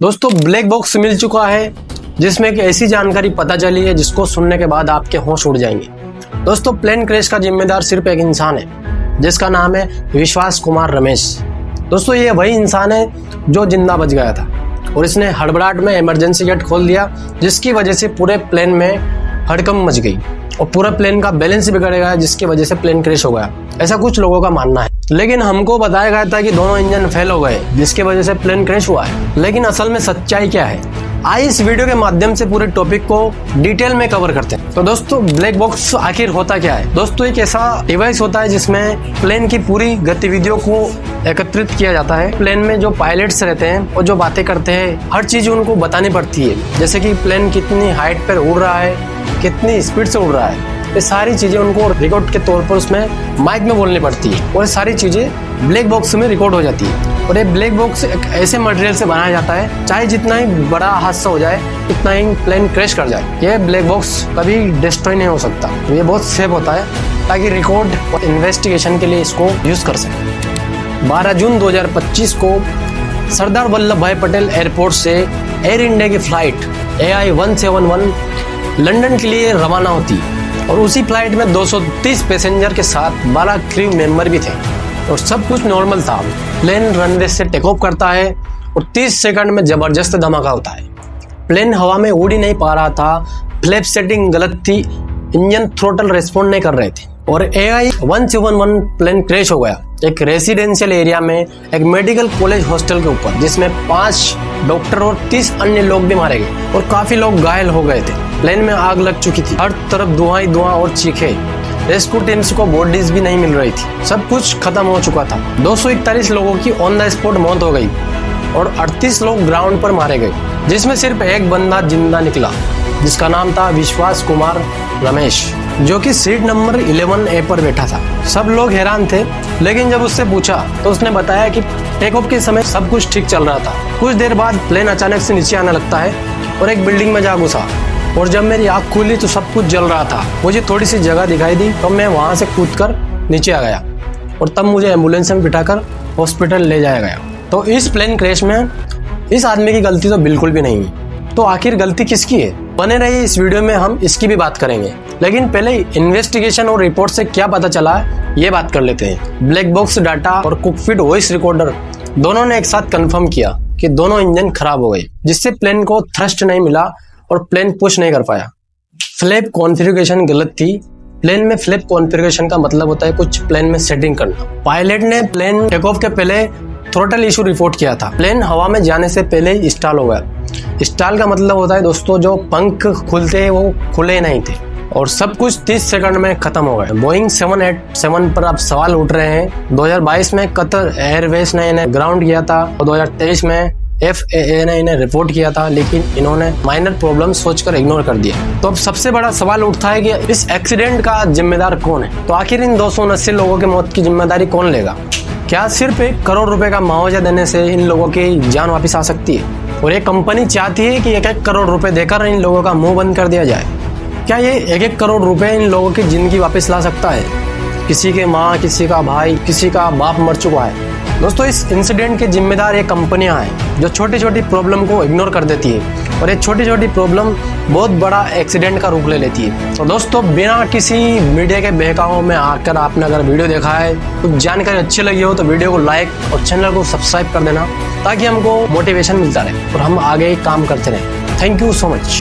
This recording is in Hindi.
दोस्तों ब्लैक बॉक्स मिल चुका है जिसमें एक ऐसी जानकारी पता चली है जिसको सुनने के बाद आपके होश उड़ जाएंगे। दोस्तों प्लेन क्रैश का जिम्मेदार सिर्फ एक इंसान है जिसका नाम है विश्वास कुमार रमेश। दोस्तों ये वही इंसान है जो जिंदा बच गया था और इसने हड़बड़ाहट में इमरजेंसी गेट खोल दिया जिसकी वजह से पूरे प्लेन में हड़कंप मच गई और पूरा प्लेन का बैलेंस बिगड़ गया जिसकी वजह से प्लेन क्रैश हो गया, ऐसा कुछ लोगों का मानना है। लेकिन हमको बताया गया था कि दोनों इंजन फेल हो गए जिसकी वजह से प्लेन क्रैश हुआ है। लेकिन असल में सच्चाई क्या है, आइए इस वीडियो के माध्यम से पूरे टॉपिक को डिटेल में कवर करते हैं। तो दोस्तों ब्लैक बॉक्स आखिर होता क्या है? दोस्तों एक ऐसा डिवाइस होता है जिसमें प्लेन की पूरी गतिविधियों को एकत्रित किया जाता है। प्लेन में जो पायलट्स रहते हैं और जो बातें करते हैं हर चीज उनको बतानी पड़ती है, जैसे कि प्लेन कितनी हाइट पर उड़ रहा है, कितनी स्पीड से उड़ रहा है, ये सारी चीजें उनको रिकॉर्ड के तौर पर उसमें माइक में बोलनी पड़ती है और सारी चीजें ब्लैक बॉक्स में रिकॉर्ड हो जाती है। और ये ब्लैक बॉक्स एक ऐसे मटेरियल से बनाया जाता है चाहे जितना ही बड़ा हादसा हो जाए उतना ही प्लेन क्रैश कर जाए, ये ब्लैक बॉक्स कभी डिस्ट्रॉय नहीं हो सकता। ये बहुत सेफ होता है ताकि रिकॉर्ड और इन्वेस्टिगेशन के लिए इसको यूज कर सके। 12 जून 2025 को सरदार वल्लभ भाई पटेल एयरपोर्ट से एयर इंडिया की फ्लाइट AI-171 लंदन के लिए रवाना होती और उसी फ्लाइट में 230 पैसेंजर के साथ 12 क्रू मेंबर भी थे और सब कुछ नॉर्मल था। प्लेन रनवे से टेक ऑफ करता है और 30 सेकंड में जबरदस्त धमाका होता है। प्लेन हवा में उड़ ही नहीं पा रहा था, फ्लैप सेटिंग गलत थी, इंजन थ्रोटल रेस्पॉन्ड नहीं कर रहे थे और AI-171 प्लेन क्रैश हो गया एक रेसिडेंशियल एरिया में एक मेडिकल कॉलेज हॉस्टल के ऊपर, जिसमें 5 डॉक्टर और 30 अन्य लोग भी मारे गए और काफी लोग घायल हो गए थे। प्लेन में आग लग चुकी थी, हर तरफ धुआं ही धुआं और चीखे। रेस्क्यू टीम्स को बॉडीज भी नहीं मिल रही थी, सब कुछ खत्म हो चुका था। 241 लोगों की ऑन द स्पॉट मौत हो गई और 38 लोग ग्राउंड पर मारे गए, जिसमें सिर्फ एक बंदा जिंदा निकला जिसका नाम था विश्वास कुमार रमेश, जो कि सीट नंबर 11A पर बैठा था। सब लोग हैरान थे, लेकिन जब उससे पूछा तो उसने बताया कि टेक ऑफ के समय सब कुछ ठीक चल रहा था। कुछ देर बाद प्लेन अचानक से नीचे आने लगता है और एक बिल्डिंग में जा घुसा और जब मेरी आँख खुली तो सब कुछ जल रहा था। मुझे थोड़ी सी जगह दिखाई दी तो मैं वहाँ से कूदकर नीचे आ गया और तब मुझे एम्बुलेंस में बिठाकर हॉस्पिटल ले जाया गया। तो इस प्लेन क्रैश में इस आदमी की गलती तो बिल्कुल भी नहीं है। तो आखिर गलती किसकी है? बने रहिए, इस वीडियो में हम इसकी भी बात करेंगे। लेकिन पहले इन्वेस्टिगेशन और रिपोर्ट से क्या पता चला ये बात कर लेते हैं। ब्लैक बॉक्स डाटा और कुकफिट वॉइस रिकॉर्डर दोनों ने एक साथ कंफर्म किया कि दोनों इंजन खराब हो गए, जिससे प्लेन को थ्रस्ट नहीं मिला और प्लेन पुश नहीं कर पाया। फ्लैप कॉन्फ़िगरेशन गलत थी। प्लेन में फ्लैप कॉन्फ़िगरेशन का मतलब होता है कुछ प्लेन में सेटिंग करना। पायलट ने प्लेन टेक ऑफ के पहले थ्रोटल इशू रिपोर्ट किया था। प्लेन हवा में जाने से पहले ही स्टॉल हो गया। स्टॉल का मतलब होता है दोस्तों जो पंख खुलते हैं वो खुले नहीं थे और सब कुछ 30 सेकंड में खत्म हो गए। बोइंग 787 पर अब सवाल उठ रहे हैं। 2022 में कतर एयरवेज ने इन्हें ग्राउंड किया था और 2023 में FAA ने इन्हें रिपोर्ट किया था, लेकिन इन्होंने माइनर प्रॉब्लम सोचकर इग्नोर कर दिया। तो अब सबसे बड़ा सवाल उठता है कि इस एक्सीडेंट का जिम्मेदार कौन है? तो आखिर इन 279 लोगों की मौत की जिम्मेदारी कौन लेगा? क्या सिर्फ 1 करोड़ रुपए का मुआवजा देने से इन लोगों की जान वापस आ सकती है? और ये कंपनी चाहती है कि 1-1 करोड़ रुपए देकर इन लोगों का मुंह बंद कर दिया जाए। क्या ये 1-1 करोड़ रुपए इन लोगों की जिंदगी वापस ला सकता है? किसी के माँ, किसी का भाई, किसी का बाप मर चुका है। दोस्तों इस इंसिडेंट के जिम्मेदार ये कंपनियां हैं जो छोटी छोटी प्रॉब्लम को इग्नोर कर देती है और ये छोटी छोटी प्रॉब्लम बहुत बड़ा एक्सीडेंट का रूप ले लेती है। तो दोस्तों बिना किसी मीडिया के बहकावों में आकर आपने अगर वीडियो देखा है, कुछ जानकारी अच्छी लगी हो तो वीडियो को लाइक और चैनल को सब्सक्राइब कर देना ताकि हमको मोटिवेशन मिलता रहे और हम आगे काम करते रहें। Thank you so much.